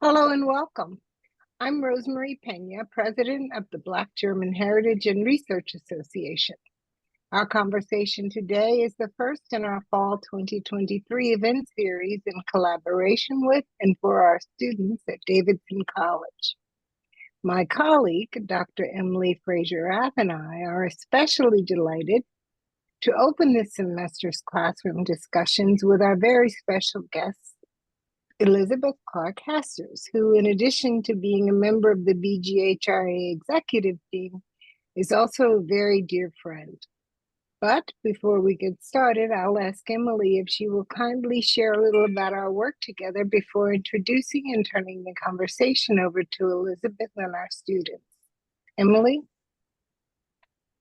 Hello and welcome. I'm Rosemary Pena, President of the Black German Heritage and Research Association. Our conversation today is the first in our Fall 2023 event series in collaboration with and for our students at Davidson College. My colleague, Dr. Emily Fraser-Rath, and I are especially delighted to open this semester's classroom discussions with our very special guests, Elisabeth Clarke-Hasters, who, in addition to being a member of the BGHRA executive team, is also a very dear friend. But before we get started, I'll ask Emily if she will kindly share a little about our work together before introducing and turning the conversation over to Elisabeth and our students. Emily?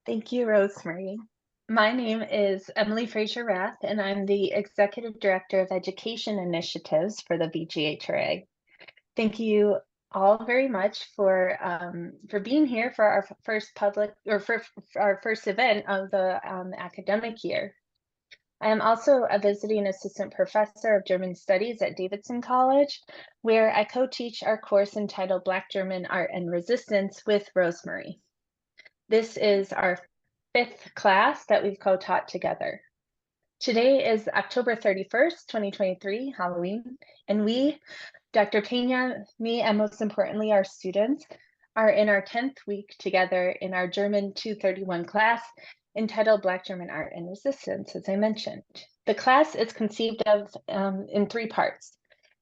Thank you, Rosemary. My name is Emily Fraser-Rath, and I'm the Executive Director of Education Initiatives for the BGHRA. Thank you all very much for being here for our first for our first event of the academic year. I am also a visiting assistant professor of German Studies at Davidson College, where I co-teach our course entitled Black German Art and Resistance with Rosemary. This is our 5th class that we've co-taught together. Today is October 31st, 2023, Halloween, and we, Dr. Pena, me, and most importantly, our students, are in our 10th week together in our German 231 class entitled Black German Art and Resistance, as I mentioned. The class is conceived of in 3 parts.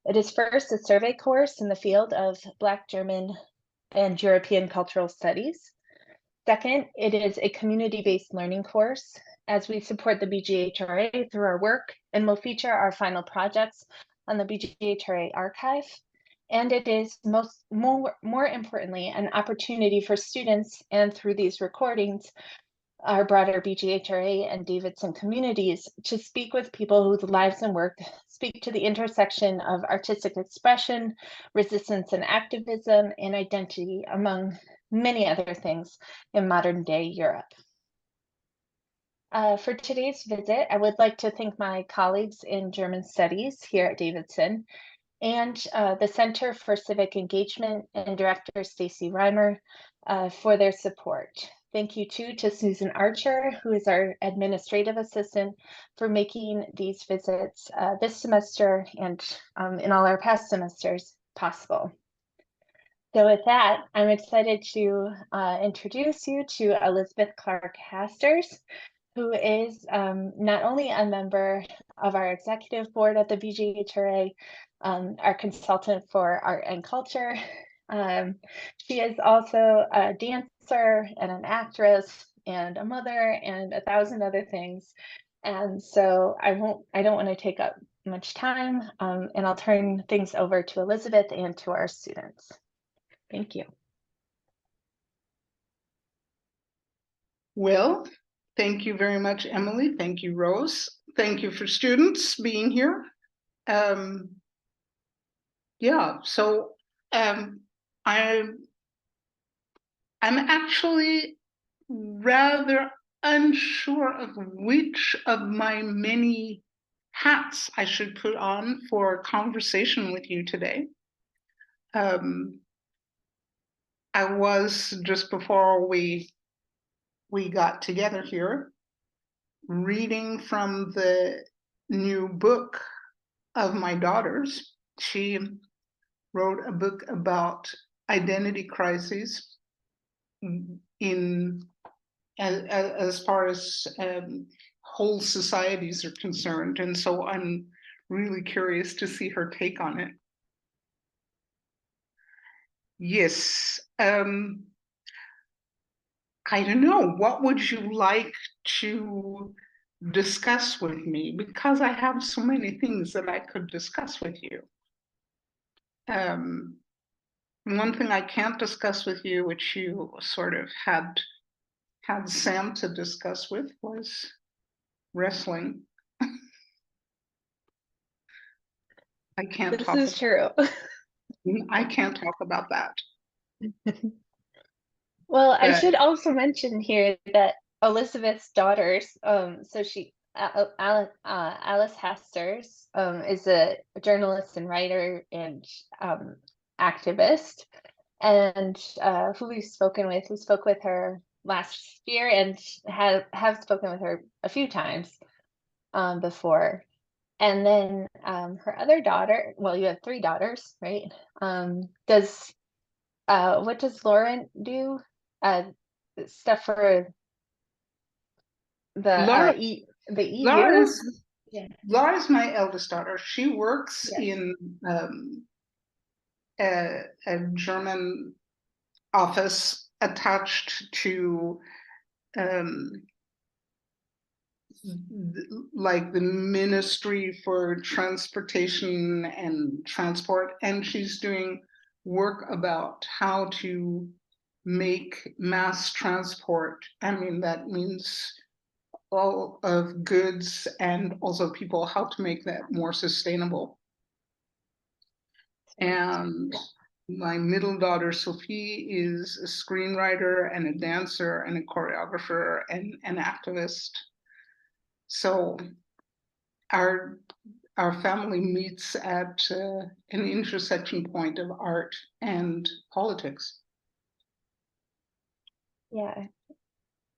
It is first a survey course in the field of Black German and European cultural studies. Second, it is a community-based learning course as we support the BGHRA through our work and will feature our final projects on the BGHRA archive. And it is more importantly, an opportunity for students and through these recordings, our broader BGHRA and Davidson communities to speak with people whose lives and work speak to the intersection of artistic expression, resistance and activism, and identity, among many other things in modern day Europe. For today's visit, I would like to thank my colleagues in German Studies here at Davidson and the Center for Civic Engagement and Director Stacy Reimer for their support. Thank you too to Susan Archer, who is our administrative assistant, for making these visits this semester and in all our past semesters possible. So with that, I'm excited to introduce you to Elisabeth Clarke-Hasters, who is not only a member of our executive board at the BGHRA, our consultant for art and culture. She is also a dancer and an actress and a mother and 1,000 other things. And so I don't want to take up much time, and I'll turn things over to Elisabeth and to our students. Thank you. Well, thank you very much, Emily. Thank you, Rose. Thank you for students being here. Yeah, so I'm actually rather unsure of which of my many hats I should put on for a conversation with you today. I was, just before we got together here, reading from the new book of my daughter's. She wrote a book about identity crises in as far as whole societies are concerned, and so I'm really curious to see her take on it. Yes. I don't know, what would you like to discuss with me? Because I have so many things that I could discuss with you. One thing I can't discuss with you, which you sort of had Sam to discuss with, was wrestling. I can't talk. This is true. I can't talk about that. Well, I should also mention here that Elisabeth's daughters, so Alice Hasters is a journalist and writer, and activist, and who we've spoken with. We spoke with her last year and have spoken with her a few times before. And then her other daughter, well, you have 3 daughters, right? What does Lauren do? Stuff for the Laura, the EU? Laura's my eldest daughter. She works Yes. in a German office attached to like the Ministry for Transportation and Transport, and she's doing work about how to make mass transport. I mean, that means all of goods and also people, how to make that more sustainable. And my middle daughter, Sophie, is a screenwriter and a dancer and a choreographer and an activist. So our family meets at an intersection point of art and politics. Yeah.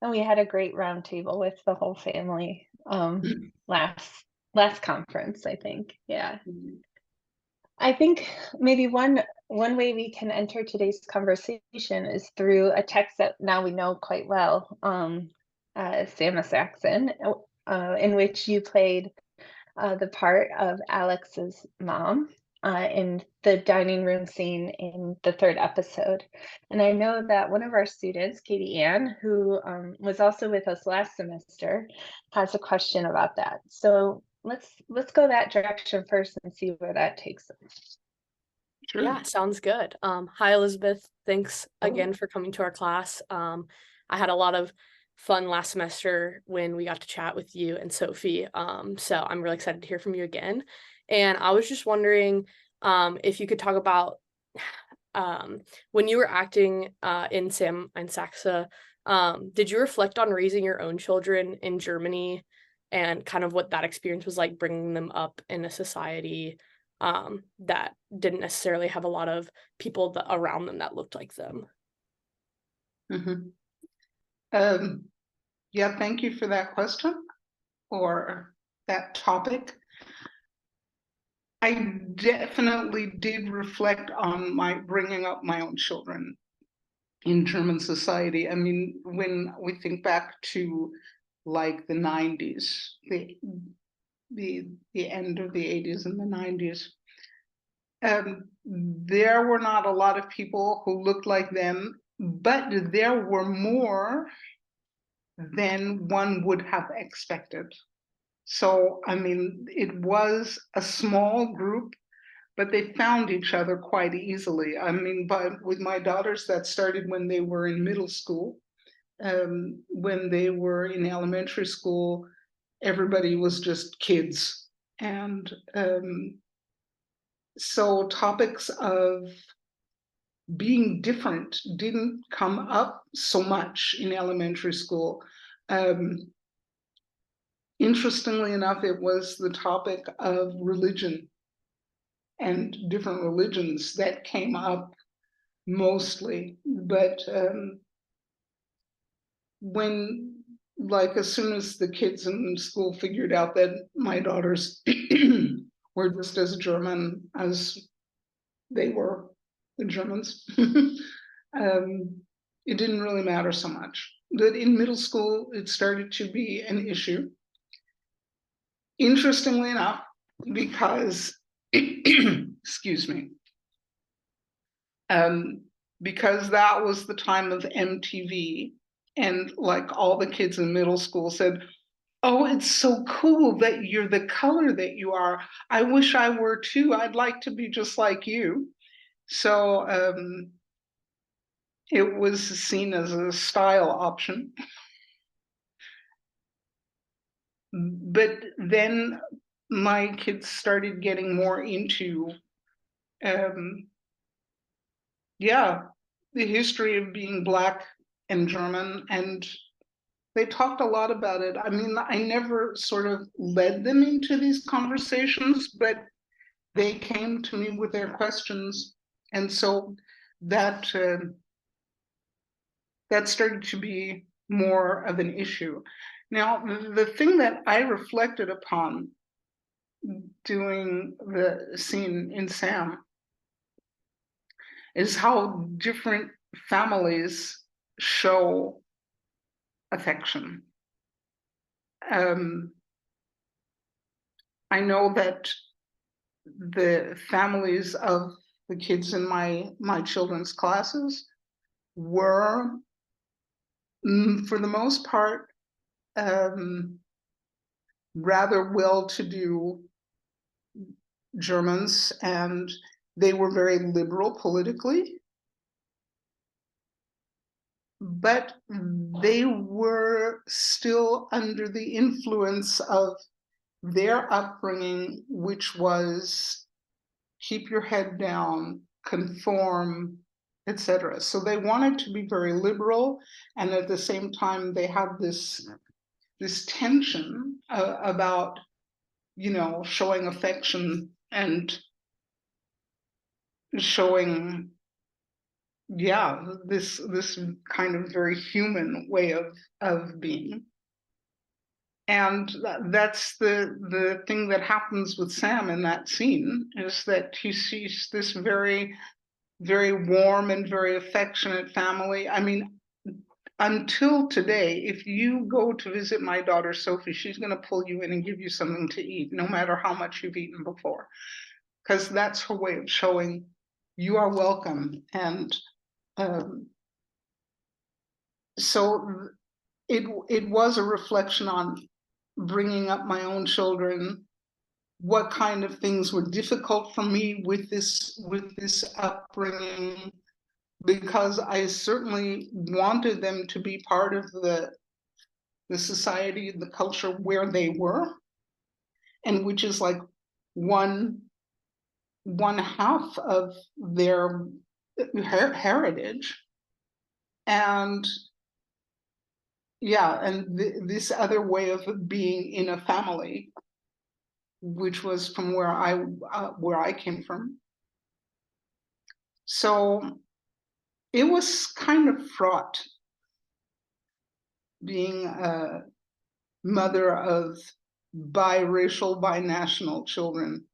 And we had a great roundtable with the whole family last conference, I think. Yeah. I think maybe one way we can enter today's conversation is through a text that now we know quite well, Sam Saxon, in which you played the part of Alex's mom in the dining room scene in the 3rd episode. And I know that one of our students, Katie Ann, who was also with us last semester, has a question about that. So let's go that direction first and see where that takes us. Sure. Yeah, sounds good. Hi, Elizabeth. Thanks again for coming to our class. I had a lot of fun last semester when we got to chat with you and Sophie. So I'm really excited to hear from you again. And I was just wondering if you could talk about when you were acting in Sam and Saxa, did you reflect on raising your own children in Germany and kind of what that experience was like, bringing them up in a society that didn't necessarily have a lot of people around them that looked like them? Mm-hmm. Yeah, thank you for that question or that topic. I definitely did reflect on my bringing up my own children in German society. I mean, when we think back to like the 90s, the end of the 80s and the 90s, there were not a lot of people who looked like them, but there were more than one would have expected. So, I mean, it was a small group, but they found each other quite easily. I mean, but with my daughters, that started when they were in middle school. When they were in elementary school, everybody was just kids. And so topics of being different didn't come up so much in elementary school. Interestingly enough, it was the topic of religion and different religions that came up mostly. But when, like, as soon as the kids in school figured out that my daughters were just as German as they were, the Germans, it didn't really matter so much. But in middle school, it started to be an issue. Interestingly enough, because, excuse me, because that was the time of MTV, and like all the kids in middle school said, "Oh, it's so cool that you're the color that you are. I wish I were too. I'd like to be just like you." So it was seen as a style option. But then my kids started getting more into, yeah, the history of being Black and German, and they talked a lot about it. I mean, I never sort of led them into these conversations, but they came to me with their questions. And so that that started to be more of an issue. Now, the thing that I reflected upon doing the scene in Sam is how different families show affection. I know that the families of the kids in my children's classes were, for the most part, rather well-to-do Germans, and they were very liberal politically, but they were still under the influence of their upbringing, which was keep your head down, conform, etc. So they wanted to be very liberal, and at the same time they had this tension about, you know, showing affection and showing, yeah, this kind of very human way of being. And that's the thing that happens with Sam in that scene, is that he sees this very, very warm and very affectionate family. I mean, until today, if you go to visit my daughter Sophie, she's going to pull you in and give you something to eat, no matter how much you've eaten before, because that's her way of showing you are welcome. And so it was a reflection on bringing up my own children, what kind of things were difficult for me with this upbringing, because I certainly wanted them to be part of the society, the culture where they were, and which is like one half of their heritage. And yeah, and this other way of being in a family, which was from where I came from. So it was kind of fraught being a mother of biracial, binational children.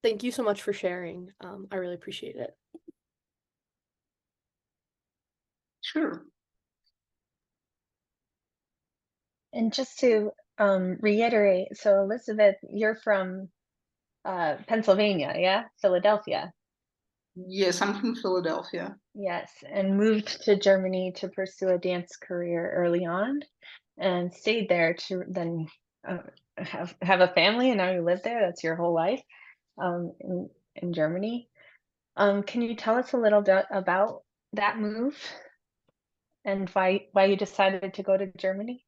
Thank you so much for sharing. I really appreciate it. Sure. And just to reiterate, so Elisabeth, you're from Pennsylvania, yeah? Philadelphia. Yes, I'm from Philadelphia. Yes, and moved to Germany to pursue a dance career early on, and stayed there to then have a family, and now you live there. That's your whole life in Germany. Can you tell us a little bit about that move and why you decided to go to Germany?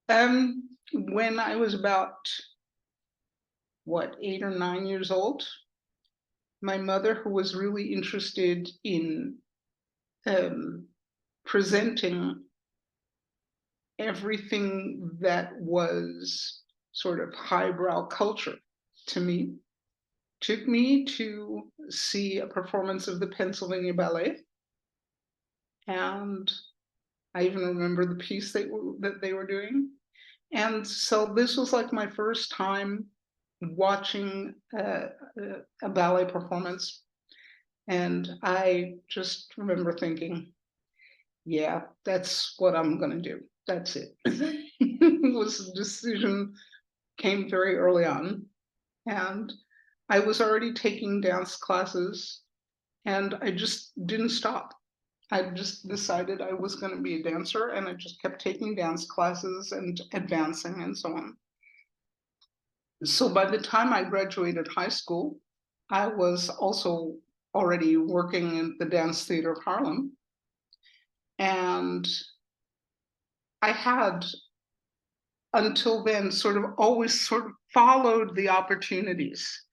When I was about, what, 8 or 9 years old, my mother, who was really interested in presenting everything that was sort of highbrow culture to me, took me to see a performance of the Pennsylvania Ballet. And I even remember the piece that they were doing. And so this was like my first time watching a ballet performance. And I just remember thinking, yeah, that's what I'm going to do. That's it. It was a decision, came very early on. And I was already taking dance classes, and I just didn't stop. I just decided I was going to be a dancer, and I just kept taking dance classes and advancing and so on. So by the time I graduated high school, I was also already working in the Dance Theater of Harlem. And I had, until then, sort of always sort of followed the opportunities.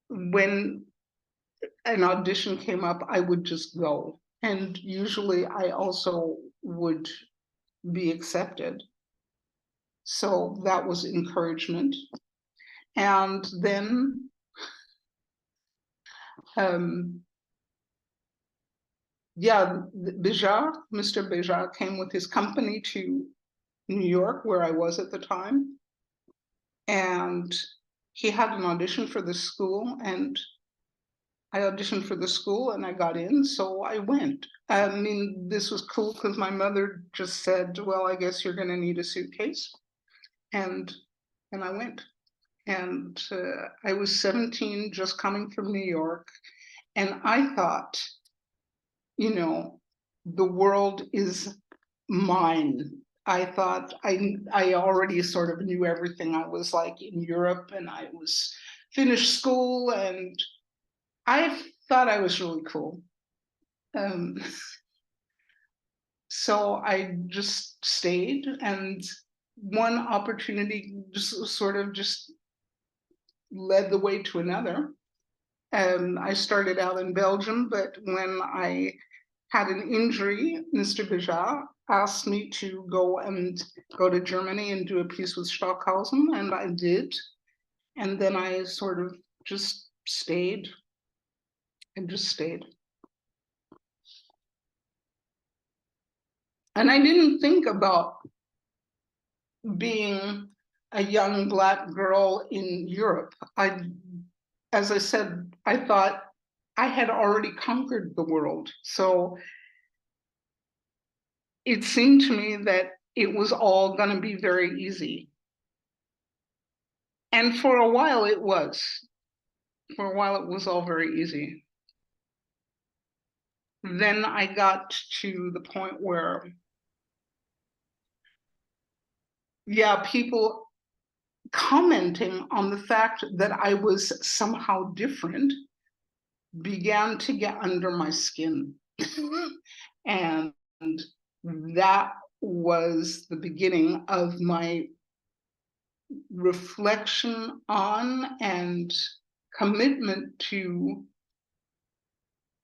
When an audition came up, I would just go. And usually I also would be accepted. So that was encouragement. And then Mr. BGHRA came with his company to New York, where I was at the time. And he had an audition for the school, and I auditioned for the school and I got in, so I went. I mean, this was cool because my mother just said, well, I guess you're going to need a suitcase. And I went. And I was 17, just coming from New York. And I thought, you know, the world is mine. I thought I already sort of knew everything. I was like in Europe and I was finished school and I thought I was really cool. So I just stayed, and one opportunity just led the way to another. I started out in Belgium, but when I had an injury, Mr. BGHRA asked me to go to Germany and do a piece with Stockhausen, and I did. And then I sort of just stayed and just stayed. And I didn't think about being a young Black girl in Europe. As I said, I thought I had already conquered the world. So it seemed to me that it was all going to be very easy. And for a while it was. For a while it was all very easy. Then I got to the point where, people commenting on the fact that I was somehow different began to get under my skin. And that was the beginning of my reflection on and commitment to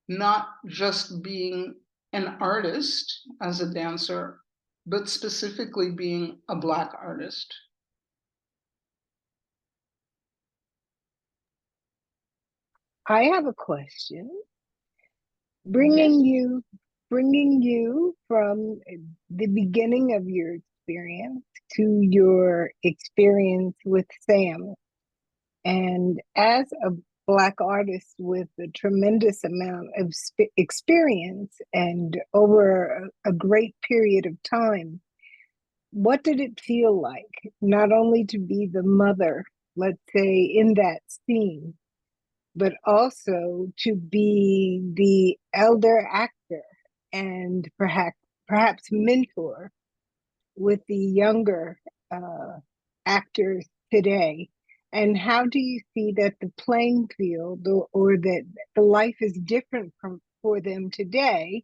not just being an artist as a dancer, but specifically being a Black artist. I have a question. Bringing you from the beginning of your experience to your experience with Sam, and as a Black artist with a tremendous amount of experience and over a great period of time, what did it feel like not only to be the mother, let's say, in that scene, but also to be the elder actor and perhaps mentor with the younger actors today? And how do you see that the playing field or that the life is different for them today,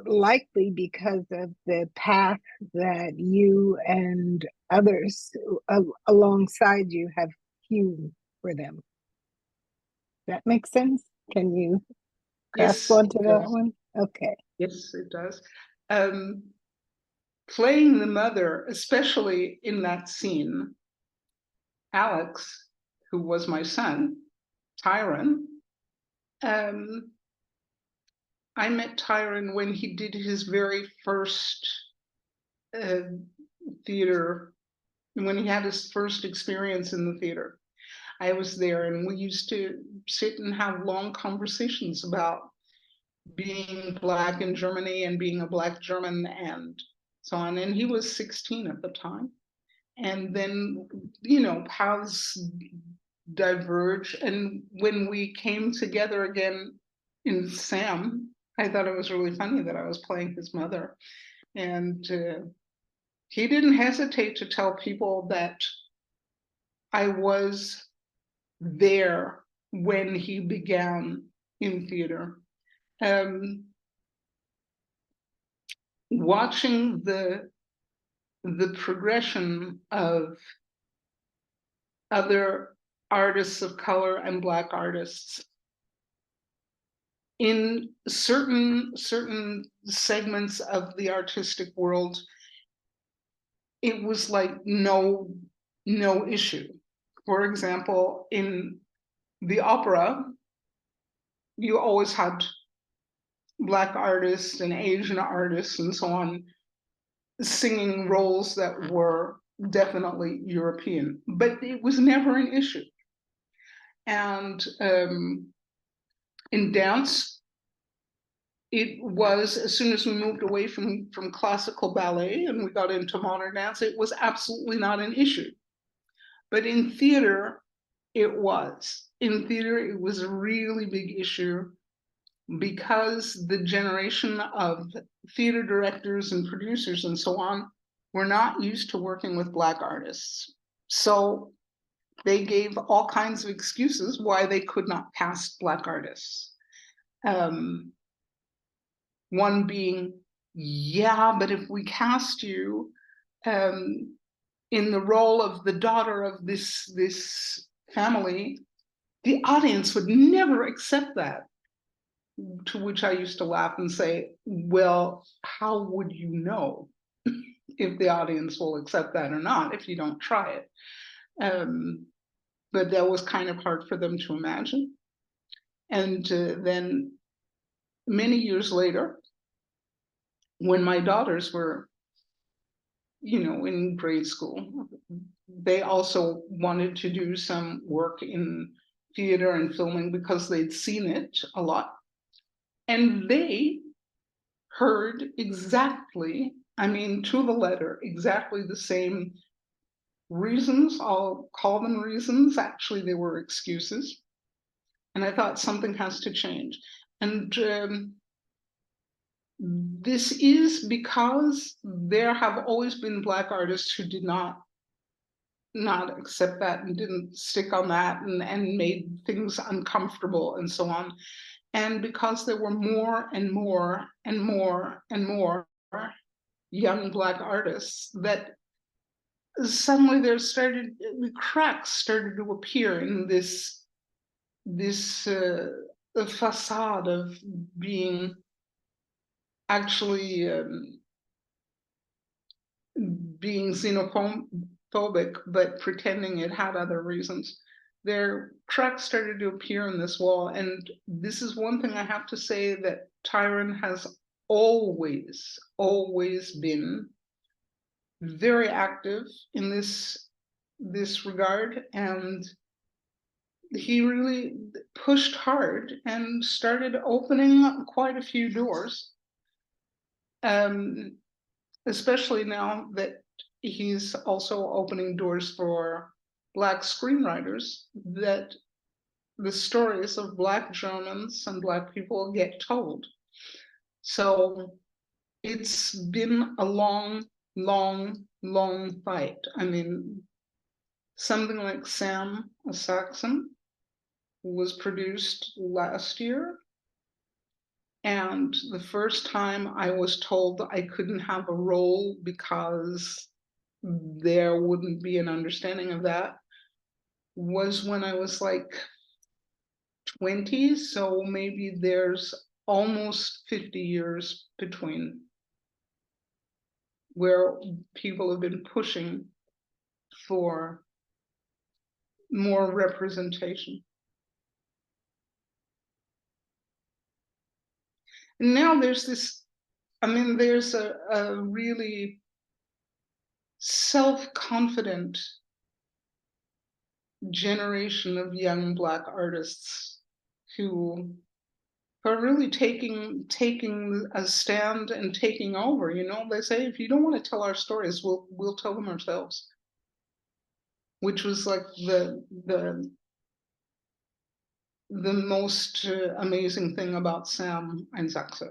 likely because of the path that you and others alongside you have hewn for them? That makes sense? Can you grasp onto that one? Okay. Yes, it does. Playing the mother, especially in that scene, Alex, who was my son, Tyron, I met Tyron when he did his very first theater, when he had his first experience in the theater. I was there and we used to sit and have long conversations about being Black in Germany and being a Black German and so on. And he was 16 at the time. And then, paths diverge. And when we came together again in Sam, I thought it was really funny that I was playing his mother. And he didn't hesitate to tell people that I was there when he began in theater. Watching the progression of other artists of color and Black artists in certain segments of the artistic world, it was like no issue. For example, in the opera, you always had Black artists and Asian artists and so on singing roles that were definitely European, but it was never an issue. And in dance, it was, as soon as we moved away from classical ballet and we got into modern dance, it was absolutely not an issue. But in theater, it was. In theater, it was a really big issue because the generation of theater directors and producers and so on were not used to working with Black artists. So they gave all kinds of excuses why they could not cast Black artists. One being, yeah, but if we cast you in the role of the daughter of this family, the audience would never accept that. To which I used to laugh and say, well, how would you know if the audience will accept that or not if you don't try it? But that was kind of hard for them to imagine. And then many years later, when my daughters were, in grade school, they also wanted to do some work in theater and filming because they'd seen it a lot. And they heard exactly, to the letter, exactly the same reasons. I'll call them reasons. Actually, they were excuses. And I thought something has to change. And this is because there have always been Black artists who did not accept that and didn't stick on that and made things uncomfortable and so on. And because there were more and more and more and more young Black artists, that suddenly cracks started to appear in this facade of being actually being xenophobic, but pretending it had other reasons. Their cracks started to appear in this wall, and this is one thing I have to say, that Tyron has always been very active in this regard, and he really pushed hard and started opening quite a few doors, especially now that he's also opening doors for Black screenwriters, that the stories of Black Germans and Black people get told. So it's been a long fight. Something like Sam, a Saxon, was produced last year. And the first time I was told I couldn't have a role because there wouldn't be an understanding of that was when I was like 20. So maybe there's almost 50 years between where people have been pushing for more representation. And now there's this, there's a really self-confident generation of young Black artists who are really taking a stand and taking over. They say, if you don't want to tell our stories, we'll tell them ourselves, which was like the most amazing thing about Sam and Saxe.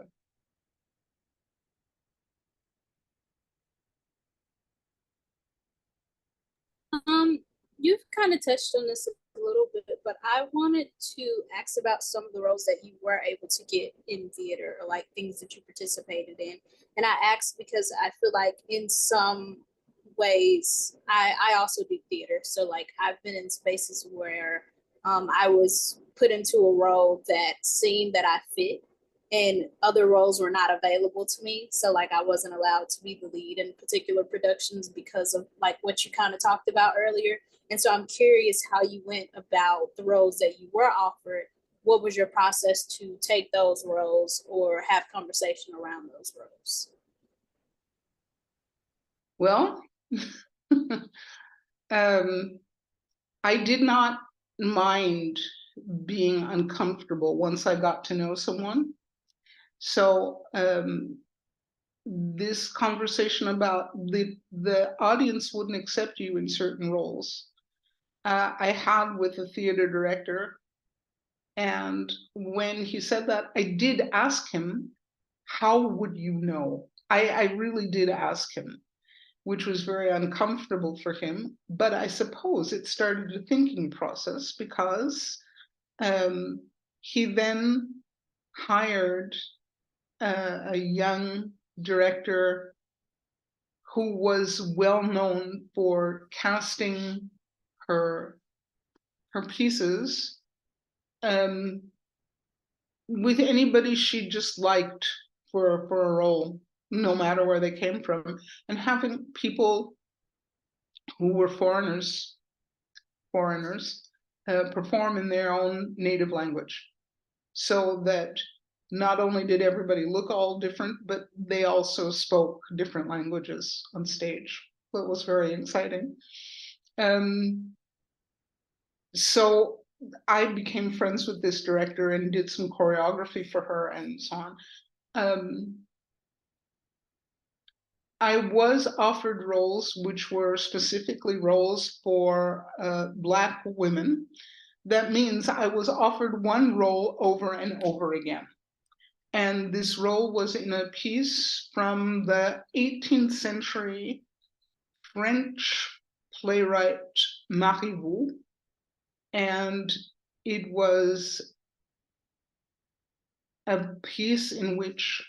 You've kind of touched on this a little bit, but I wanted to ask about some of the roles that you were able to get in theater, or like things that you participated in. And I asked because I feel like in some ways, I also do theater. So like I've been in spaces where I was put into a role that seemed that I fit, and other roles were not available to me. So like I wasn't allowed to be the lead in particular productions because of like what you kind of talked about earlier. And so I'm curious how you went about the roles that you were offered. What was your process to take those roles or have conversation around those roles? Well, I did not mind being uncomfortable once I got to know someone. So this conversation about the audience wouldn't accept you in certain roles, I had with the theater director. And when he said that, I did ask him, how would you know? I really did ask him, which was very uncomfortable for him. But I suppose it started a thinking process because he then hired a young director who was well known for casting her pieces with anybody she just liked for a role, no matter where they came from, and having people who were foreigners perform in their own native language, so that not only did everybody look all different, but they also spoke different languages on stage. So it was very exciting. So I became friends with this director and did some choreography for her and so on. I was offered roles which were specifically roles for Black women. That means I was offered one role over and over again. And this role was in a piece from the 18th century French playwright Marivaux. And it was a piece in which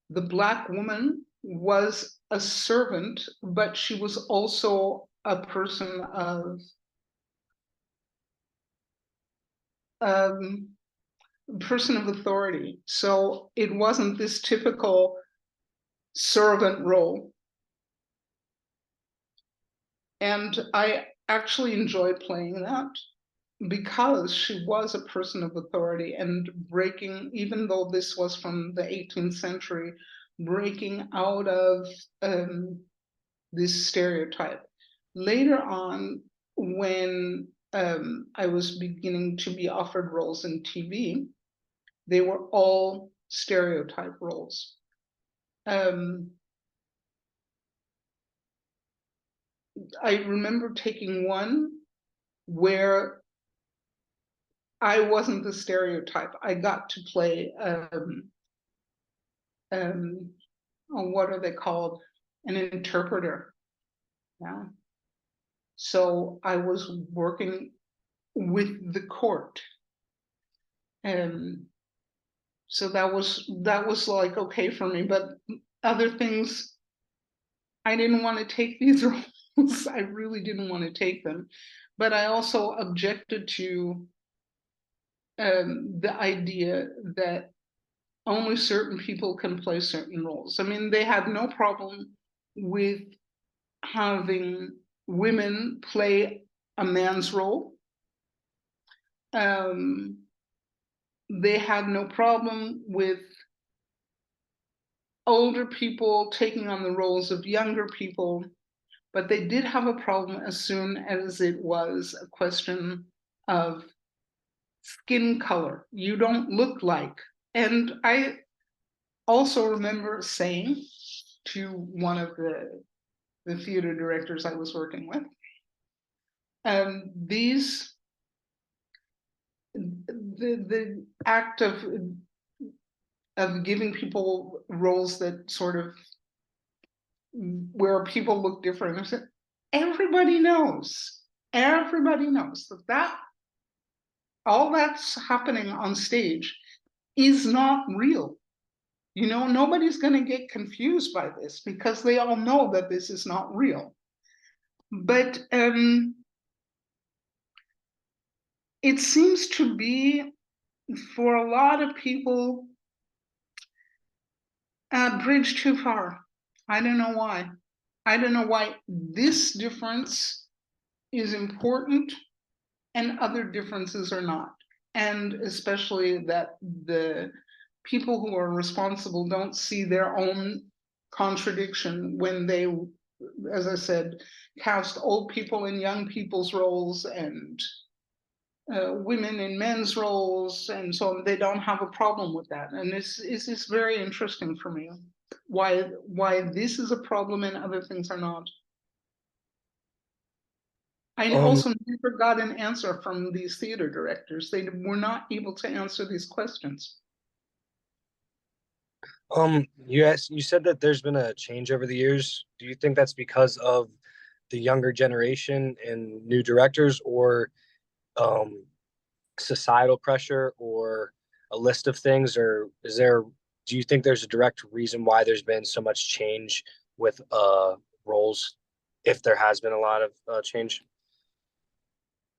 the Black woman was a servant, but she was also a person of authority. So it wasn't this typical servant role. And I actually enjoyed playing that because she was a person of authority and breaking, even though this was from the 18th century, breaking out of this stereotype. Later on, when I was beginning to be offered roles in TV, they were all stereotype roles. I remember taking one where I wasn't the stereotype. I got to play, what are they called? An interpreter. Yeah. So I was working with the court. So that was like okay for me, but other things, I didn't want to take these roles. I really didn't want to take them. But I also objected to the idea that only certain people can play certain roles. I mean, they had no problem with having women play a man's role. They had no problem with older people taking on the roles of younger people, but they did have a problem as soon as it was a question of skin color. You don't look like. And I also remember saying to one of the theater directors I was working with, the act of giving people roles that sort of where people look different. Everybody knows that all that's happening on stage is not real. You know, nobody's going to get confused by this because they all know that this is not real. But it seems to be, for a lot of people, Bridge too far. I don't know why. I don't know why this difference is important and other differences are not. And especially that the people who are responsible don't see their own contradiction when they, as I said, cast old people in young people's roles and women in men's roles and so on. They don't have a problem with that. And it's very interesting for me why this is a problem and other things are not. I also never got an answer from these theater directors. They were not able to answer these questions. You said that there's been a change over the years. Do you think that's because of the younger generation and new directors, or societal pressure, or a list of things, or do you think there's a direct reason why there's been so much change with roles, if there has been a lot of change?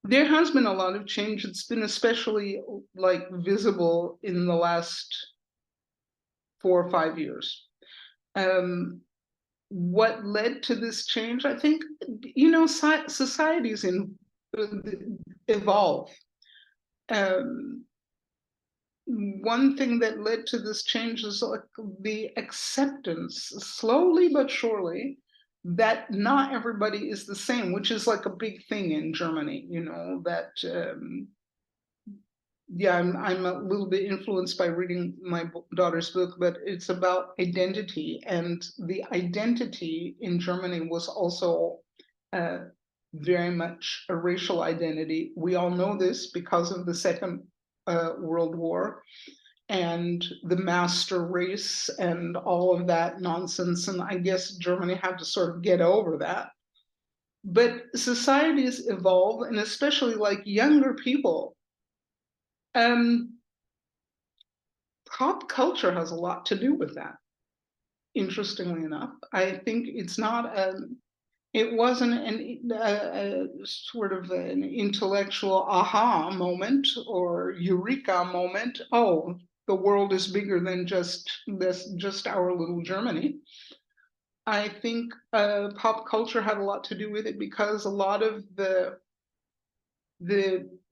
There has been a lot of change. It's been especially like visible in the last 4 or 5 years. What led to this change? I think, you know, societies evolve. One thing that led to this change is like the acceptance, slowly but surely, that not everybody is the same, which is like a big thing in Germany, you know, that yeah, I'm a little bit influenced by reading my daughter's book, but it's about identity, and the identity in Germany was also very much a racial identity. We all know this because of the Second World War and the master race and all of that nonsense, and I guess Germany had to sort of get over that. But societies evolve, and especially like younger people, pop culture has a lot to do with that. Interestingly enough, I think it's not it wasn't a sort of an intellectual aha moment or eureka moment. Oh, the world is bigger than just our little Germany. I think pop culture had a lot to do with it because a lot of the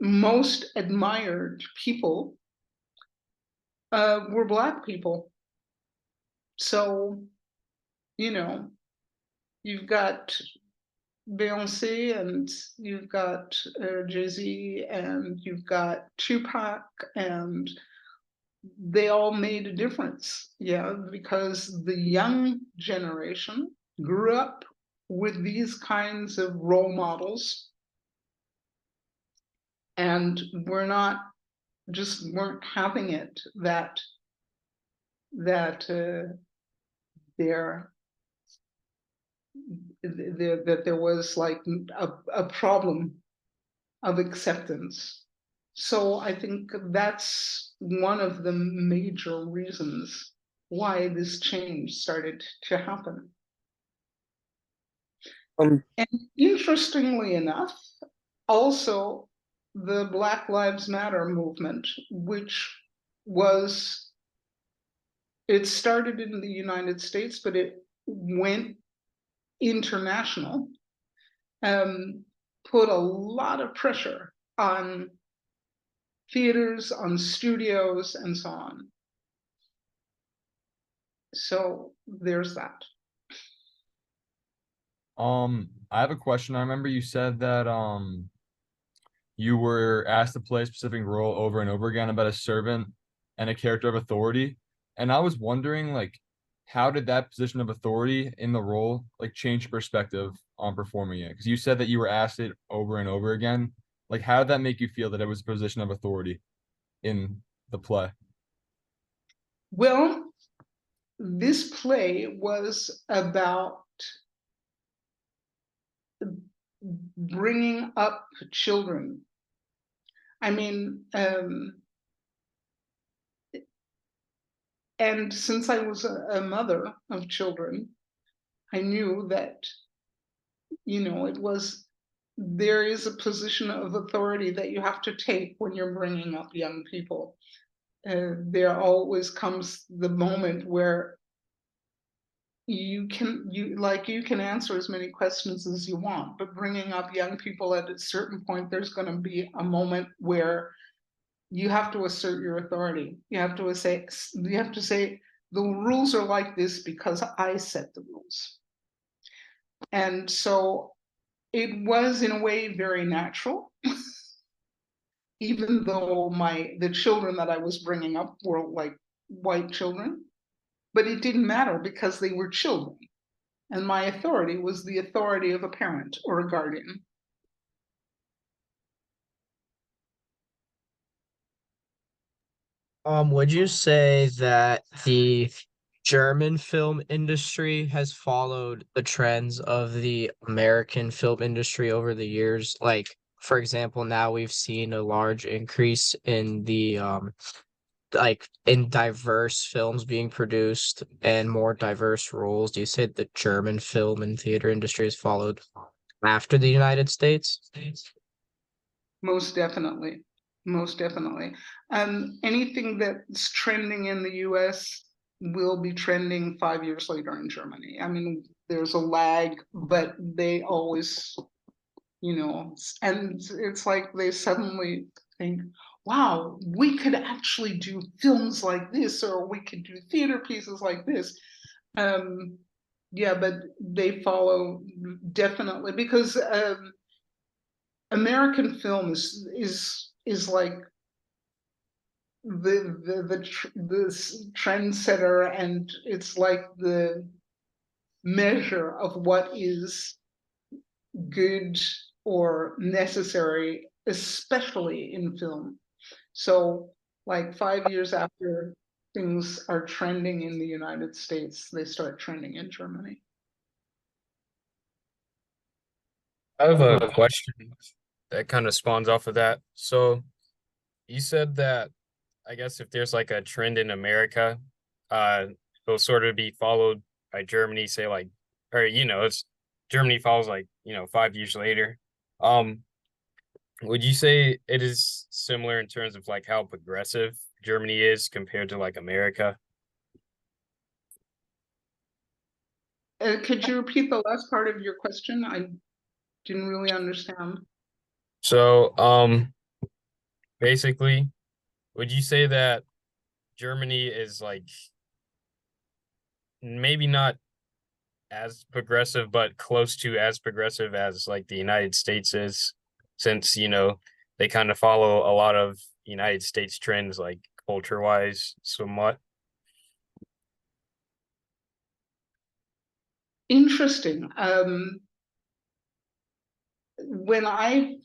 most admired people were Black people. So, you know, you've got Beyonce and you've got Jay-Z and you've got Tupac, and they all made a difference. Yeah, because the young generation grew up with these kinds of role models, and weren't having it that there was like a problem of acceptance. So I think that's one of the major reasons why this change started to happen. And interestingly enough, also the Black Lives Matter movement, which it started in the United States, but it went international, put a lot of pressure on theaters, on studios, and so on. So there's that. I have a question. I remember you said that you were asked to play a specific role over and over again about a servant and a character of authority. And I was wondering, like, how did that position of authority in the role like change your perspective on performing it? Because you said that you were asked it over and over again. Like, how did that make you feel that it was a position of authority in the play? Well, this play was about bringing up children. I mean, and since I was a mother of children, I knew that, you know, there is a position of authority that you have to take when you're bringing up young people. There always comes the moment where you can answer as many questions as you want, but bringing up young people at a certain point, there's going to be a moment where you have to assert your authority. You have to say the rules are like this because I set the rules. And so it was in a way very natural, even though the children that I was bringing up were like white children, but it didn't matter because they were children. And my authority was the authority of a parent or a guardian. Would you say that the German film industry has followed the trends of the American film industry over the years? Like, for example, now we've seen a large increase in the like in diverse films being produced and more diverse roles. Do you say the German film and theater industry has followed after the United States? Most definitely. Most definitely. Anything that's trending in the US will be trending 5 years later in Germany. I mean, there's a lag, but they always, and it's like they suddenly think, wow, we could actually do films like this, or we could do theater pieces like this. Yeah, but they follow definitely because American film is like the trendsetter, and it's like the measure of what is good or necessary, especially in film. So, like 5 years after things are trending in the United States, they start trending in Germany. I have a question that kind of spawns off of that. So you said that I guess if there's like a trend in America, uh, it'll sort of be followed by Germany, say like, or it's Germany follows like 5 years later. Um, would you say it is similar in terms of like how progressive Germany is compared to like America? Could you repeat the last part of your question? I didn't really understand. So, basically, would you say that Germany is like maybe not as progressive, but close to as progressive as like the United States is, since they kind of follow a lot of United States trends, like culture wise, somewhat. Interesting. When I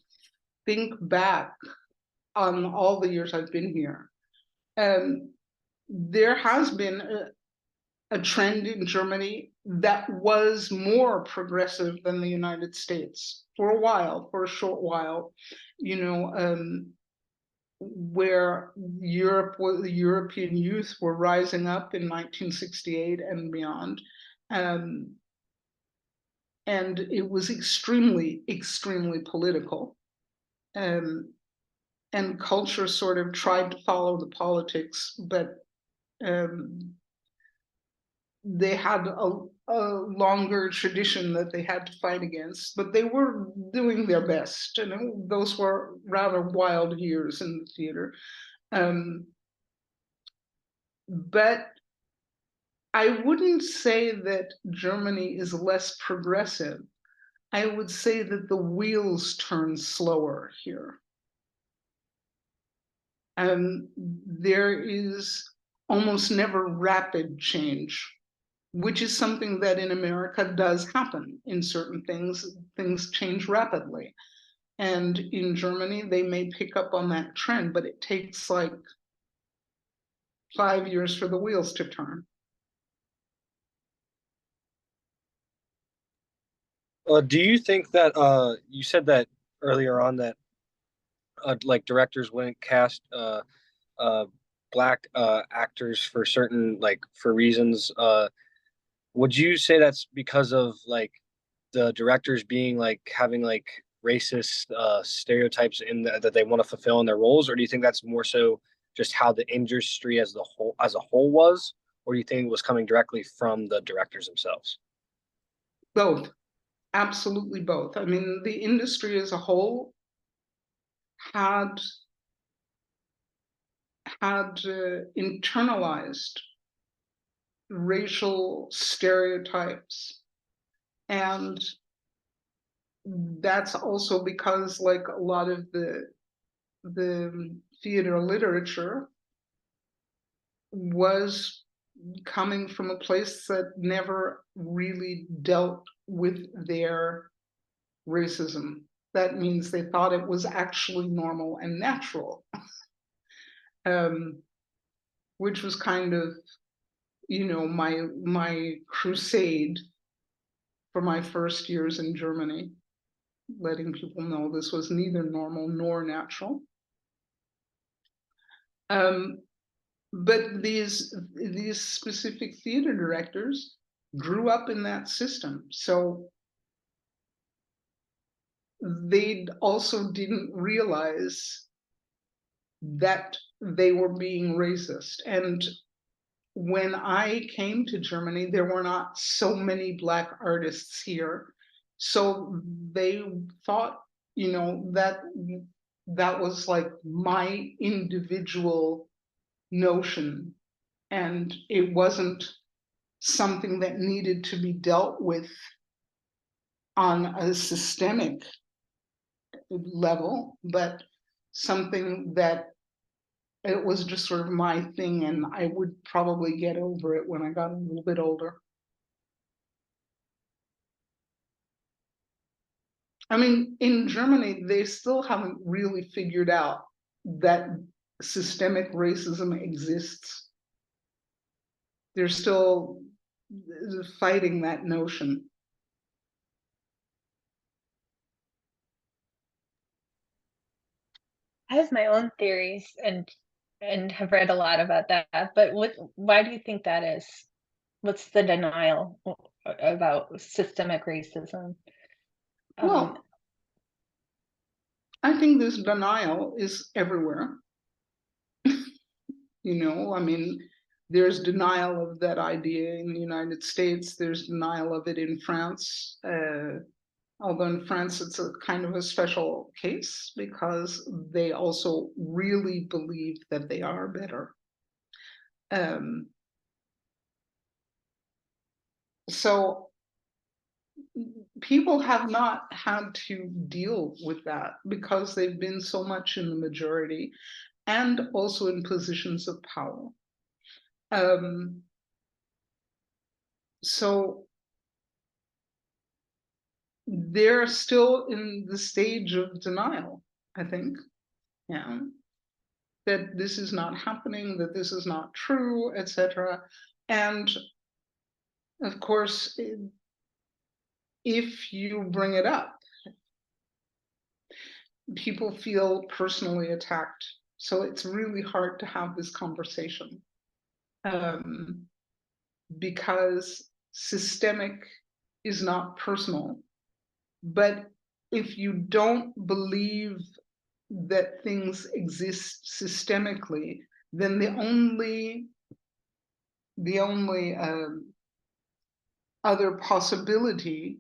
think back on all the years I've been here, there has been a trend in Germany that was more progressive than the United States for a while, for a short while, where the European youth were rising up in 1968 and beyond. And it was extremely, extremely political. And culture sort of tried to follow the politics, but they had a longer tradition that they had to fight against, but they were doing their best. Those were rather wild years in the theater. But I wouldn't say that Germany is less progressive. I would say that the wheels turn slower here. There is almost never rapid change, which is something that in America does happen. In certain things change rapidly. And in Germany, they may pick up on that trend, but it takes like 5 years for the wheels to turn. Do you think that you said that earlier on that like directors wouldn't cast black actors for certain for reasons? Would you say that's because of like the directors being like having like racist stereotypes that they want to fulfill in their roles, or do you think that's more so just how the industry as a whole was, or do you think it was coming directly from the directors themselves? Both, absolutely both. I mean, the industry as a whole had internalized racial stereotypes, and that's also because, like, a lot of the theater literature was coming from a place that never really dealt with their racism. That means they thought it was actually normal and natural, which was kind of, you know, my crusade for my first years in Germany, letting people know this was neither normal nor natural. But these specific theater directors grew up in that system, so they also didn't realize that they were being racist. And when I came to Germany, there were not so many Black artists here, so they thought, you know, that was like my individual notion, and it wasn't something that needed to be dealt with on a systemic level, but something that it was just sort of my thing, and I would probably get over it when I got a little bit older. I mean, in Germany, they still haven't really figured out that systemic racism exists. They're still fighting that notion. I have my own theories and have read a lot about that. But why do you think that is? What's the denial about systemic racism? Well, I think this denial is everywhere. You know, I mean, there's denial of that idea in the United States. There's denial of it in France. Although in France, it's a kind of a special case because they also really believe that they are better. So people have not had to deal with that because they've been so much in the majority and also in positions of power. So they're still in the stage of denial, I think, yeah, that this is not happening, that this is not true, etc. And of course, if you bring it up, people feel personally attacked. So it's really hard to have this conversation because systemic is not personal. But if you don't believe that things exist systemically, then the only other possibility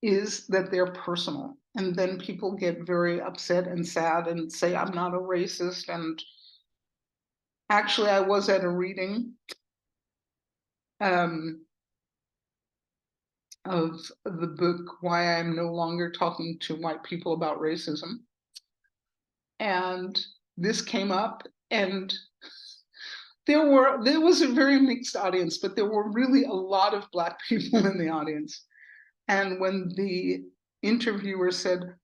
is that they're personal. And then people get very upset and sad and say, I'm not a racist. And actually, I was at a reading of the book, Why I'm No Longer Talking to White People About Racism. And this came up, and there was a very mixed audience, but there were really a lot of Black people in the audience. And when the interviewer said,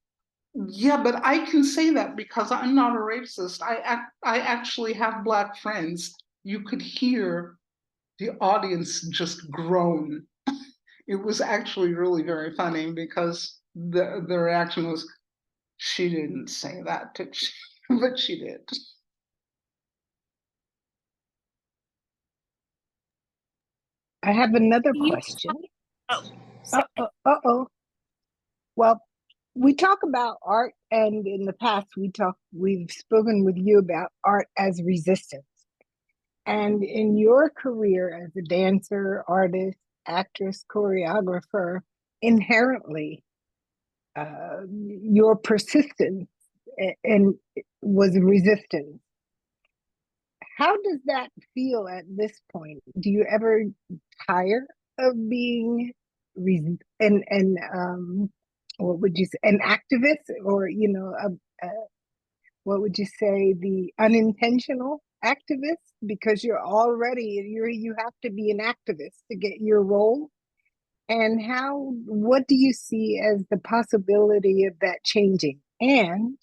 yeah, but I can say that because I'm not a racist, I actually have Black friends, you could hear the audience just groan. It was actually really very funny because the reaction was, she didn't say that, did she? But she did. I have another question. Uh-oh. Well, we talk about art, and in the past we've spoken with you about art as resistance. And in your career as a dancer, artist, actress, choreographer, inherently, your persistence and was resistance. How does that feel at this point? Do you ever tire of being what would you say, an activist, or what would you say, the unintentional activist, because you have to be an activist to get your role? And what do you see as the possibility of that changing? And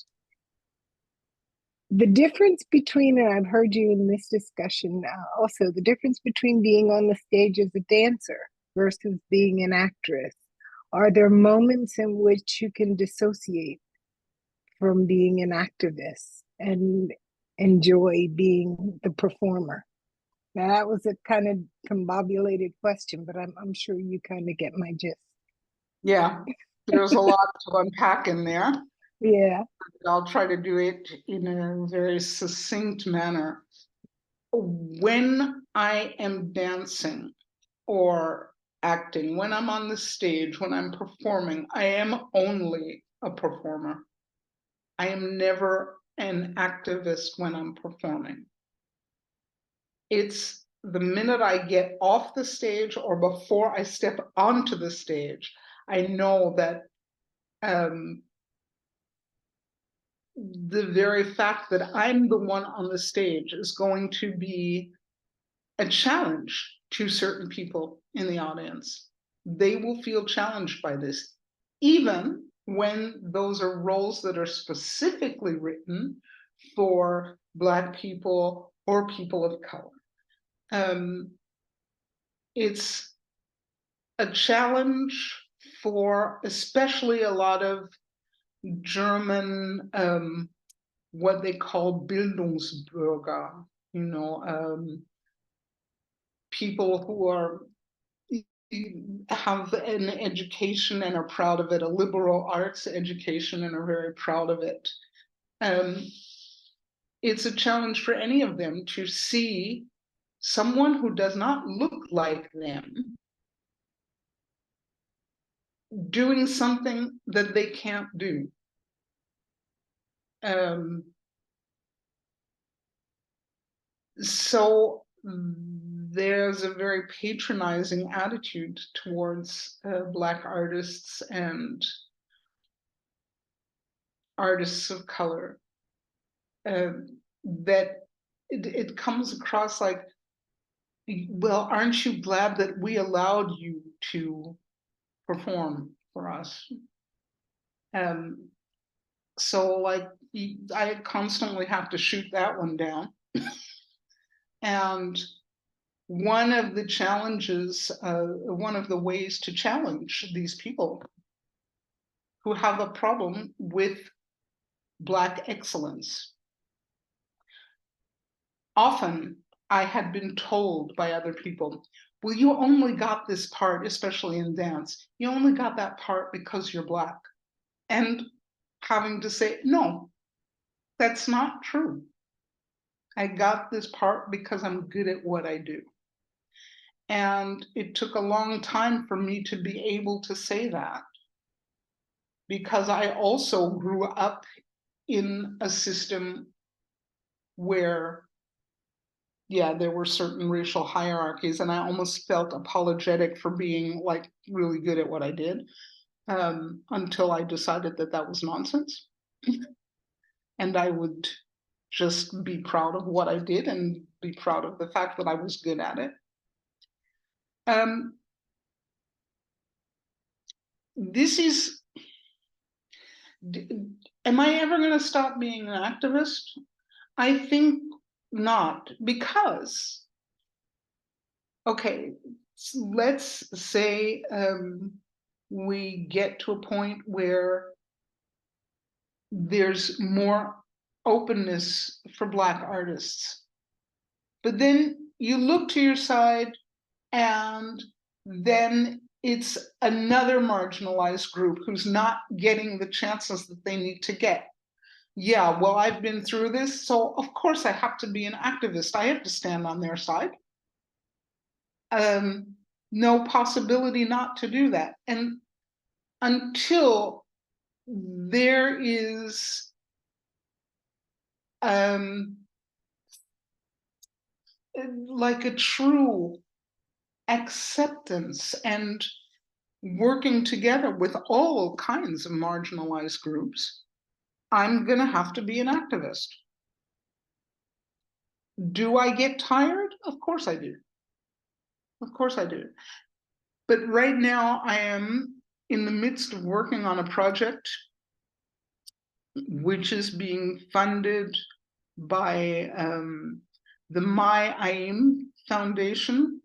the difference between, and I've heard you in this discussion also, the difference between being on the stage as a dancer versus being an actress. Are there moments in which you can dissociate from being an activist and enjoy being the performer? Now, that was a kind of combobulated question, but I'm sure you kind of get my gist. Yeah, there's a lot to unpack in there. Yeah. I'll try to do it in a very succinct manner. When I am dancing or acting, when I'm on the stage, when I'm performing, I am only a performer. I am never an activist when I'm performing. It's the minute I get off the stage or before I step onto the stage, I know that the very fact that I'm the one on the stage is going to be a challenge to certain people in the audience. They will feel challenged by this, even when those are roles that are specifically written for Black people or people of color. It's a challenge for especially a lot of German, what they call Bildungsbürger, people who have an education and are proud of it, a liberal arts education and are very proud of it. It's a challenge for any of them to see someone who does not look like them doing something that they can't do. So there's a very patronizing attitude towards Black artists and artists of color that it comes across like, well, aren't you glad that we allowed you to perform for us? So like, I constantly have to shoot that one down. And one of the challenges, one of the ways to challenge these people who have a problem with Black excellence. Often I had been told by other people, well, you only got this part, especially in dance, you only got that part because you're Black. And having to say, no, that's not true. I got this part because I'm good at what I do. And it took a long time for me to be able to say that, because I also grew up in a system where, yeah, there were certain racial hierarchies, and I almost felt apologetic for being like really good at what I did, until I decided that that was nonsense. And I would just be proud of what I did and be proud of the fact that I was good at it. This is, am I ever going to stop being an activist? I think not, because, okay, let's say we get to a point where there's more openness for Black artists. But then you look to your side and then it's another marginalized group who's not getting the chances that they need to get. yeah, well, I've been through this, so of course I have to be an activist. I have to stand on their side. No possibility not to do that. And until there is like a true acceptance and working together with all kinds of marginalized groups, I'm going to have to be an activist. Do I get tired? Of course I do. Of course I do. But right now I am in the midst of working on a project which is being funded by the My Aim Foundation.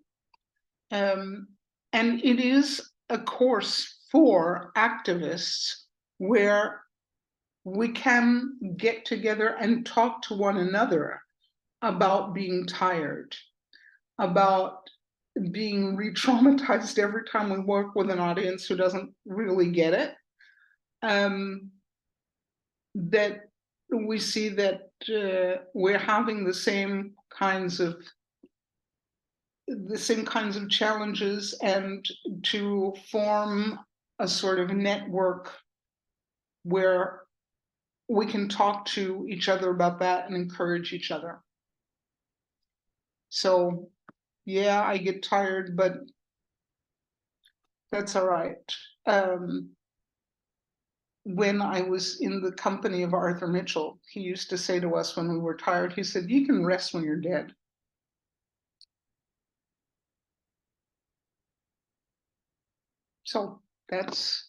And it is a course for activists where we can get together and talk to one another about being tired, about being re-traumatized every time we work with an audience who doesn't really get it. That we see that we're having the same kinds of challenges, and to form a sort of network where we can talk to each other about that and encourage each other. So yeah, I get tired, but that's all right. When I was in the company of Arthur Mitchell, he used to say to us when we were tired, he said, "You can rest when you're dead." So that's,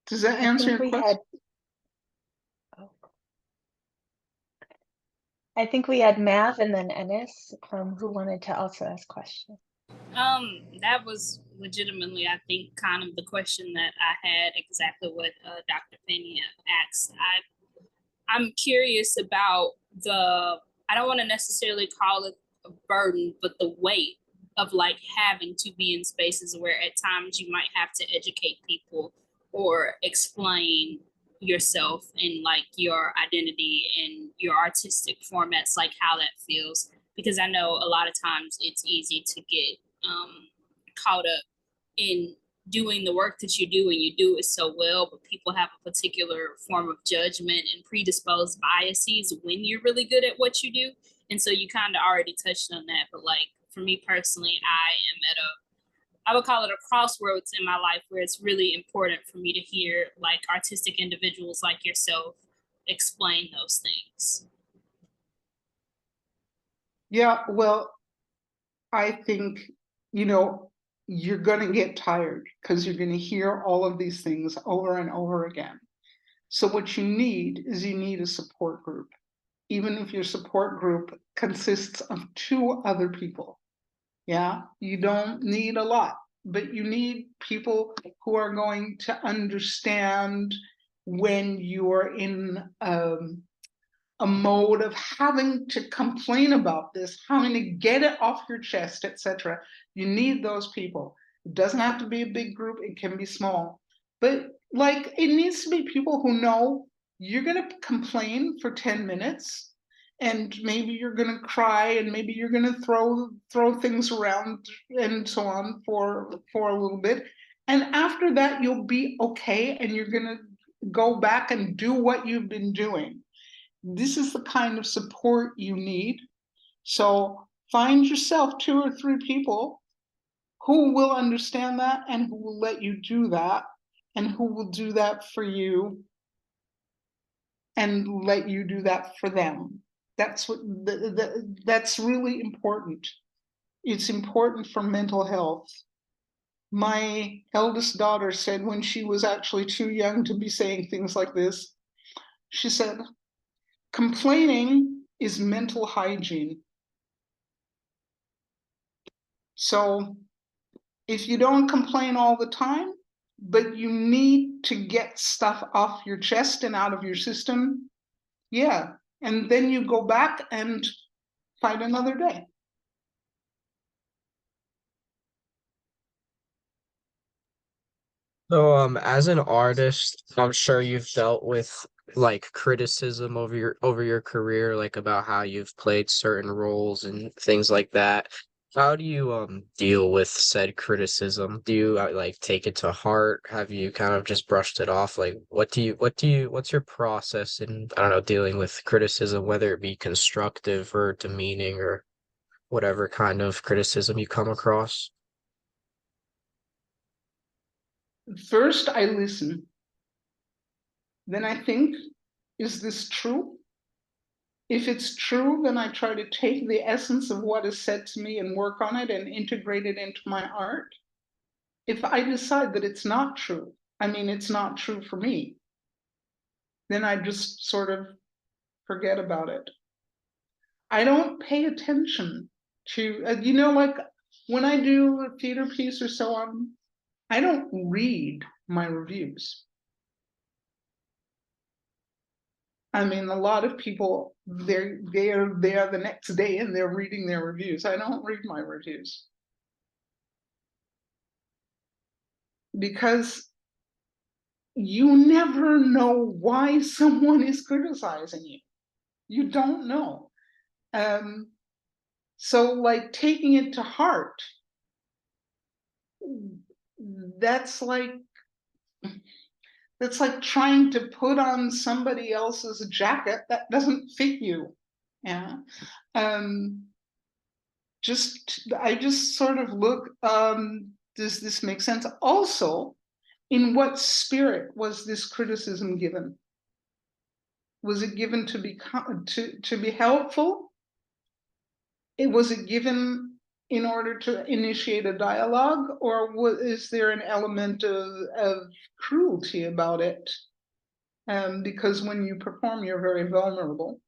does that answer your question? I think we had Mav and then Ennis, who wanted to also ask questions. That was legitimately, I think, kind of the question that I had, exactly what Dr. Pena asked. I'm curious about I don't want to necessarily call it a burden, but the weight of like having to be in spaces where at times you might have to educate people or explain yourself and like your identity and your artistic formats, like how that feels. Because I know a lot of times it's easy to get caught up in doing the work that you do, and you do it so well, but people have a particular form of judgment and predisposed biases when you're really good at what you do. And so you kind of already touched on that, but like for me personally, I would call it a crossroads in my life where it's really important for me to hear like artistic individuals like yourself explain those things. Yeah, well, I think, you're going to get tired because you're going to hear all of these things over and over again. So what you need is a support group, even if your support group consists of 2 other people. Yeah, you don't need a lot, but you need people who are going to understand when you're in a mode of having to complain about this, having to get it off your chest, etc. You need those people. It doesn't have to be a big group, it can be small. But like, it needs to be people who know you're going to complain for 10 minutes, and maybe you're going to cry, and maybe you're going to throw things around and so on for a little bit. And after that, you'll be okay, and you're going to go back and do what you've been doing. This is the kind of support you need. So find yourself 2 or 3 people who will understand that and who will let you do that and who will do that for you and let you do that for them. That's what that's really important. It's important for mental health. My eldest daughter said when she was actually too young to be saying things like this, she said, complaining is mental hygiene. So if you don't complain all the time, but you need to get stuff off your chest and out of your system, yeah. And then you go back and fight another day. So, as an artist, I'm sure you've dealt with like criticism over your career, like about how you've played certain roles and things like that. How do you deal with said criticism? Do you like take it to heart? Have you kind of just brushed it off? Like, what's your process in, I don't know, dealing with criticism, whether it be constructive or demeaning or whatever kind of criticism you come across? First, I listen. Then I think, is this true? If it's true, then I try to take the essence of what is said to me and work on it and integrate it into my art. If I decide that it's not true, I mean, it's not true for me, then I just sort of forget about it. I don't pay attention to, like when I do a theater piece or so on, I don't read my reviews. I mean, a lot of people, they are there the next day and they're reading their reviews. I don't read my reviews. Because you never know why someone is criticizing you. You don't know. So like taking it to heart, that's like trying to put on somebody else's jacket that doesn't fit you. Yeah. I just sort of look, does this make sense? Also, in what spirit was this criticism given? Was it given to be helpful? Was it given in order to initiate a dialogue, or is there an element of cruelty about it? Because when you perform, you're very vulnerable.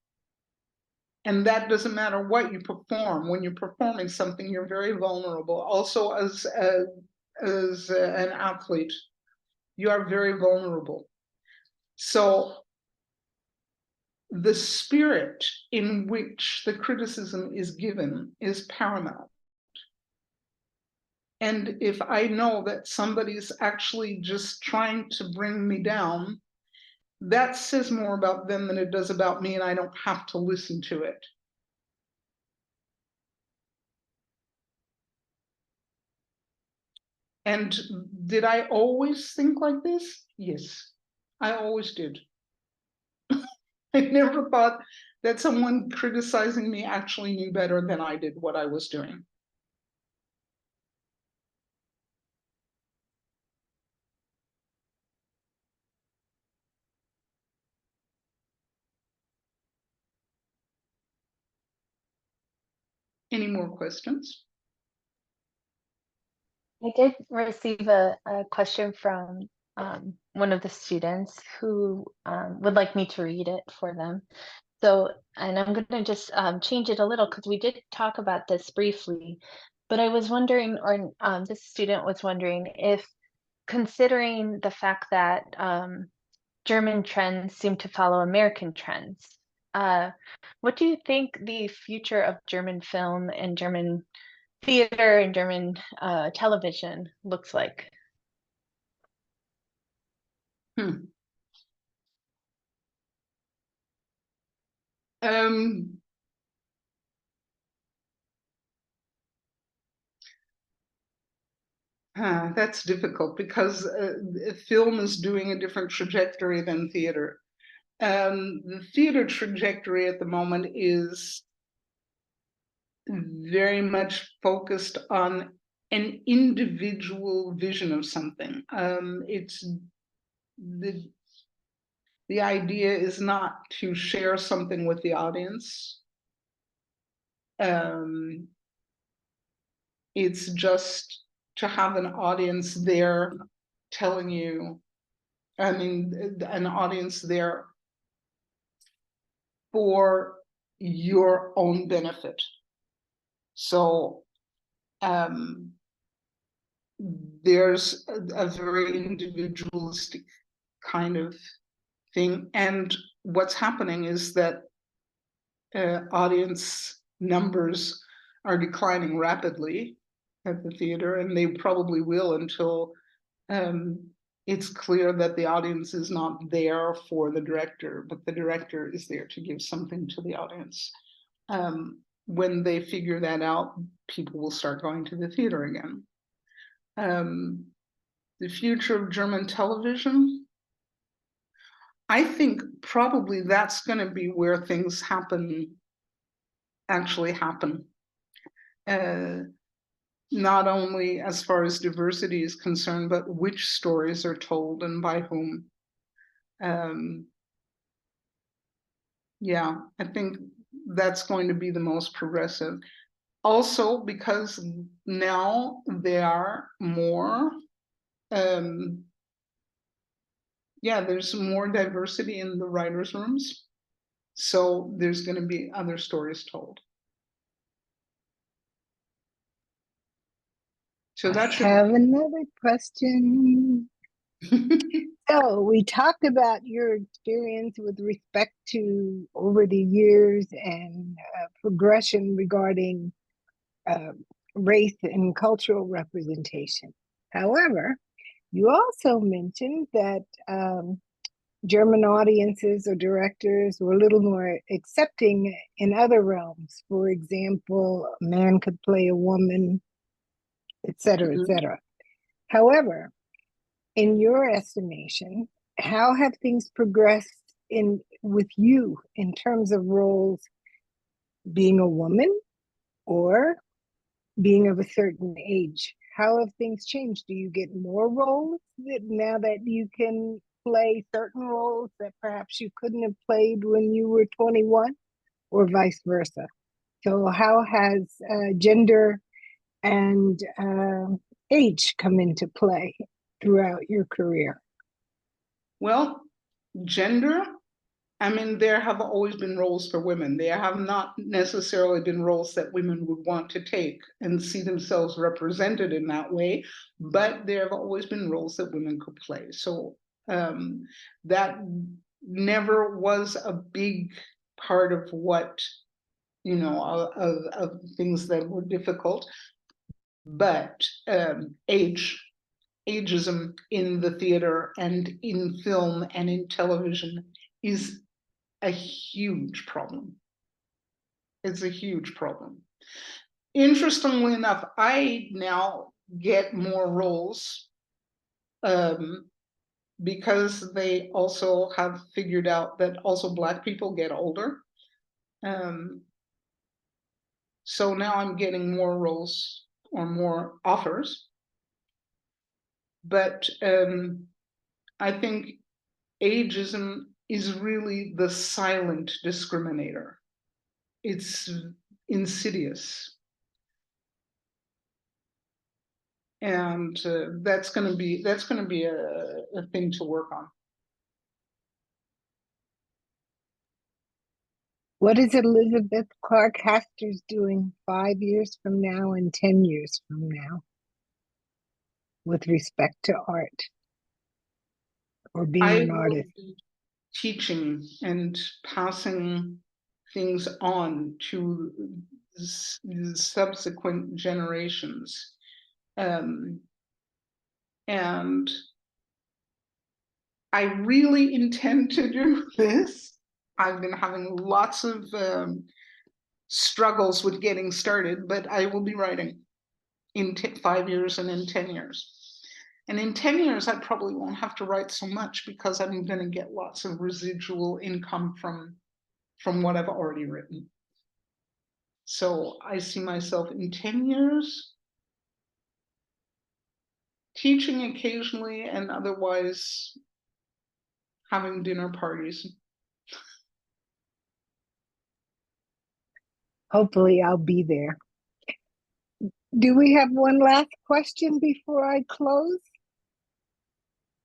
And that doesn't matter what you perform. When you're performing something, you're very vulnerable. Also, as an athlete, you are very vulnerable. So the spirit in which the criticism is given is paramount. And if I know that somebody's actually just trying to bring me down, that says more about them than it does about me, and I don't have to listen to it. And did I always think like this? Yes, I always did. I never thought that someone criticizing me actually knew better than I did what I was doing. Any more questions? I did receive a question from one of the students who would like me to read it for them. So, and I'm going to just change it a little because we did talk about this briefly, but I was wondering, or this student was wondering, if considering the fact that German trends seem to follow American trends, what do you think the future of German film and German theater and German television looks like? That's difficult because film is doing a different trajectory than theater. The theater trajectory at the moment is very much focused on an individual vision of something. It's the idea is not to share something with the audience. It's just to have an audience there telling you, an audience there for your own benefit. So there's a very individualistic kind of thing. And what's happening is that audience numbers are declining rapidly at the theater, and they probably will until it's clear that the audience is not there for the director, but the director is there to give something to the audience. When they figure that out, people will start going to the theater again. The future of German television, I think probably that's going to be where things actually happen. Not only as far as diversity is concerned, but which stories are told and by whom. Yeah, I think that's going to be the most progressive. Also, because now there are more, there's more diversity in the writers' rooms. So there's going to be other stories told. So that should have another question. So we talked about your experience with respect to over the years and progression regarding race and cultural representation. However, you also mentioned that German audiences or directors were a little more accepting in other realms. For example, a man could play a woman, et cetera, et cetera. However, in your estimation, how have things progressed with you in terms of roles, being a woman or being of a certain age? How have things changed? Do you get more roles now that you can play certain roles that perhaps you couldn't have played when you were 21, or vice versa? So how has gender and age come into play throughout your career? Well, gender, I mean, there have always been roles for women. There have not necessarily been roles that women would want to take and see themselves represented in that way, but there have always been roles that women could play. So that never was a big part of what, of things that were difficult. But ageism in the theater and in film and in television is a huge problem. It's a huge problem. Interestingly enough, I now get more roles because they also have figured out that also Black people get older. So now I'm getting more roles or more offers. But I think ageism is really the silent discriminator. It's insidious. And that's going to be a thing to work on. What is Elisabeth Clarke-Hasters doing 5 years from now and 10 years from now with respect to art or being an artist? Teaching and passing things on to subsequent generations. And I really intend to do this. I've been having lots of struggles with getting started, but I will be writing in 5 years and in 10 years. And in 10 years, I probably won't have to write so much because I'm going to get lots of residual income from what I've already written. So I see myself in 10 years teaching occasionally and otherwise having dinner parties. Hopefully I'll be there. Do we have one last question before I close?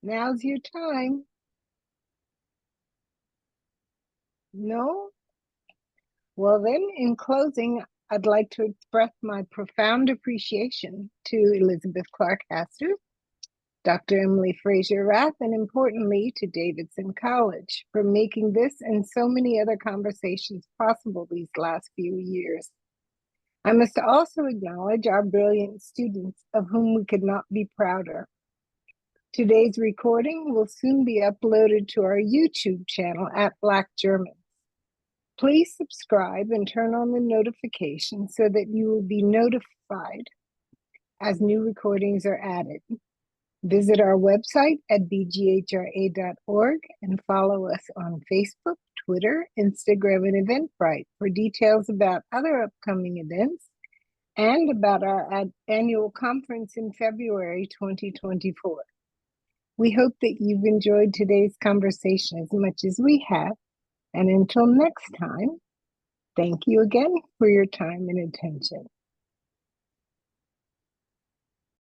Now's your time. No? Well then, in closing, I'd like to express my profound appreciation to Elisabeth Clarke-Hasters, Dr. Emily Fraser-Rath, and importantly to Davidson College for making this and so many other conversations possible these last few years. I must also acknowledge our brilliant students, of whom we could not be prouder. Today's recording will soon be uploaded to our YouTube channel at Black Germans. Please subscribe and turn on the notifications so that you will be notified as new recordings are added. Visit our website at bghra.org and follow us on Facebook, Twitter, Instagram, and Eventbrite for details about other upcoming events and about our annual conference in February 2024. We hope that you've enjoyed today's conversation as much as we have. And until next time, thank you again for your time and attention.